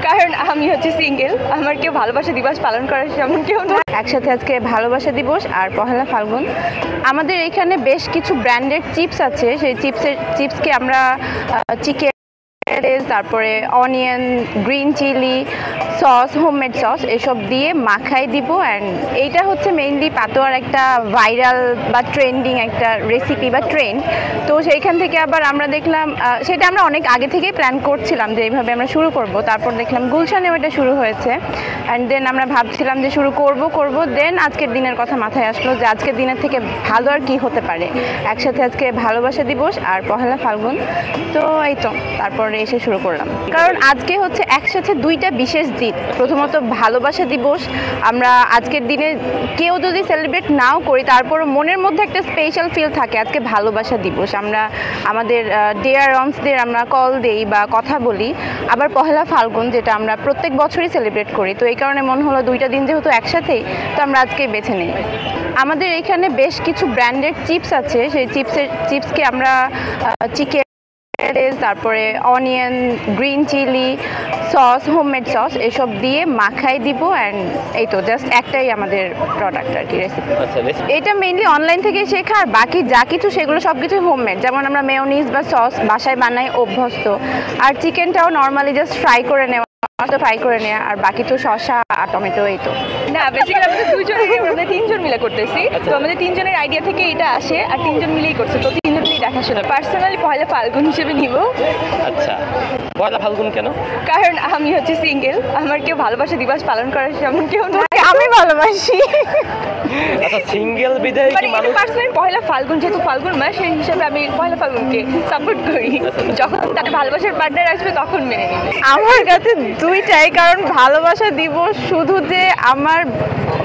কারণ আমি হচ্ছে সিঙ্গেল, আমার কেউ ভালোবাসা দিবস পালন করার তেমন কেউ না। একসাথে আজকে ভালোবাসা দিবস আর পহেলা ফাল্গুন। আমাদের এখানে বেশ কিছু ব্র্যান্ডেড চিপস আছে, সেই চিপসকে আমরা চিকেন, তারপরে onion, green chilli sauce, homemade sauce এসব দিয়ে মাখাই দিব। অ্যান্ড এইটা হচ্ছে মেইনলি পাতোয়ার একটা ভাইরাল বা ট্রেন্ডিং একটা রেসিপি বা ট্রেন্ড। তো সেইখান থেকে আবার আমরা দেখলাম, সেটা আমরা অনেক আগে থেকেই প্ল্যান করছিলাম যে এইভাবে আমরা শুরু করব। তারপর দেখলাম গুলশানেও এটা শুরু হয়েছে, অ্যান্ড দেন আমরা ভাবছিলাম যে শুরু করব। দেন আজকের দিনের কথা মাথায় আসলো যে আজকের দিনের থেকে ভালো আর কি হতে পারে। একসাথে আজকে ভালোবাসা দিবস আর পহেলা ফাল্গুন। তো এই তো তারপরে এসে শুরু করলাম, কারণ আজকে হচ্ছে একসাথে দুইটা বিশেষ দিন। প্রথমত ভালোবাসা দিবস, আমরা আজকের দিনে কেউ যদি সেলিব্রেট নাও করি তারপর মনের মধ্যে একটা স্পেশাল ফিল থাকে। আজকে ভালোবাসা দিবস, আমরা আমাদের ডিয়ার ওয়ান্সদের আমরা কল দেই বা কথা বলি। আবার পহেলা ফাল্গুন, যেটা আমরা প্রত্যেক বছরই সেলিব্রেট করি। তো এই কারণে মনে হলো দুইটা দিন যেহেতু একসাথেই, তো আমরা আজকেই বেছে নিই। আমাদের এখানে বেশ কিছু ব্র্যান্ডেড চিপস আছে, সেই চিপসকে আমরা চিকেন, তারপরে onion, green chilli sauce, homemade sauce এসব দিয়ে মাখাই দিব। অ্যান্ড এই তো জাস্ট একটাই আমাদের প্রোডাক্ট আর কি, রেসিপি। এটা মেইনলি অনলাইন থেকে শেখা, আর বাকি যা কিছু সেগুলো সব কিছু হোমমেড। যেমন আমরা মেয়োনিজ বা সস বাসায় বানাই অভ্যস্ত, আর চিকেনটাও নর্মালি জাস্ট ফ্রাই করে নেওয়া, আর বাকি তো শসা আর টমেটো। এই তো না, বেসিক্যালি আমরা তিনজন মিলে করতেছি। তো আমাদের তিনজনের আইডিয়া থেকে এটা আসে, আর তিনজন মিলেই করছে। তো তিনজন মিলেই দেখাশোনা। পার্সোনালি পহেলা ফাল্গুন হিসেবে নিব। আচ্ছা, পহেলা ফাল্গুন কেন? কারণ আমি হচ্ছে সিঙ্গেল, আমার কেউ ভালোবাসা দিবস পালন করার তেমন কেউ না। আমি ভালোবাসি। আচ্ছা, সিঙ্গেল বিদায় কি মানুষ পার্সোনালি পহেলা ফাল্গুন, যেহেতু ফাল্গুন মাস, সেই হিসাবে আমি পহেলা ফাল্গুনকে সাপোর্ট করি। যখন তাদের ভালোবাসার পার্টনার আসবে তখন মেনে নেবে। আমার কাছে দুইটাই, কারণ ভালোবাসা দিবস শুধু যে আমার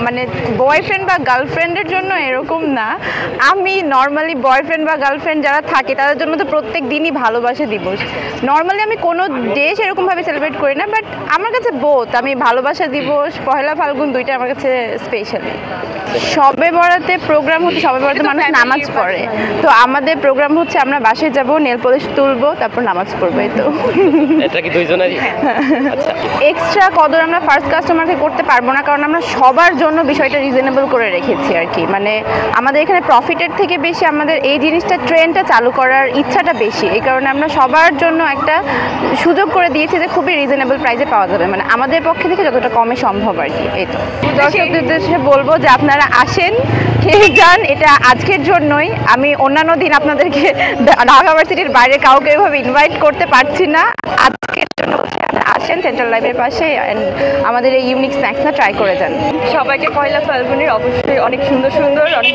মানে বয়ফ্রেন্ড বা গার্লফ্রেন্ডের জন্য এরকম না। আমি নর্মালি বয়ফ্রেন্ড বা গার্লফ্রেন্ড যারা থাকে তাদের জন্য তো প্রত্যেক দিনই ভালোবাসা দিবস। নর্মালি আমি কোনো ডে সেরকমভাবে সেলিব্রেট করি না, বাট আমার কাছে বোথ, আমি ভালোবাসা দিবস, পহেলা ফাল্গুন দুইটা আমার কাছে স্পেশাল। শবে বরাতে প্রোগ্রাম হচ্ছে, শবে বরাতে মানুষ নামাজ পড়ে। তো আমাদের প্রোগ্রাম হচ্ছে আমরা বাসায় যাব, নেল পলিশ তুলবো, তারপর নামাজ পড়বো। এই তো। এটা কি দুইজনেরই? আচ্ছা, এক্সট্রা কদর আমরা ফার্স্ট কাস্টমারকে করতে পারবো না, কারণ আমরা সবার জন্য বিষয়টা রিজনেবল করে রেখেছি আর কি। মানে আমাদের এখানে প্রফিটের থেকে বেশি আমাদের এই জিনিসটা ট্রেন্ডটা চালু করার ইচ্ছাটা বেশি। এই কারণে আমরা সবার জন্য একটা সুযোগ করে দিয়েছি যে খুবই রিজনেবল প্রাইসে পাওয়া যাবে, মানে আমাদের পক্ষে থেকে যতটা কমে সম্ভব আর কি। এই তো দর্শকদের উদ্দেশ্যে বলবো যে আপনারা আসেন, খেয়ে যান। এটা আজকের জন্যই, আমি অন্যান্য দিন আপনাদেরকে ঢাকা ভার্সিটির বাইরে কাউকে এভাবে ইনভাইট করতে পারছি না। আজকের জন্য আসেন সেন্ট্রাল লাইব্রেরির পাশে, আমাদের এই ইউনিক স্ন্যাক্সটা ট্রাই করে যান। সবাইকে পহেলা ফাল্গুনের অবশ্যই অনেক সুন্দর অনেক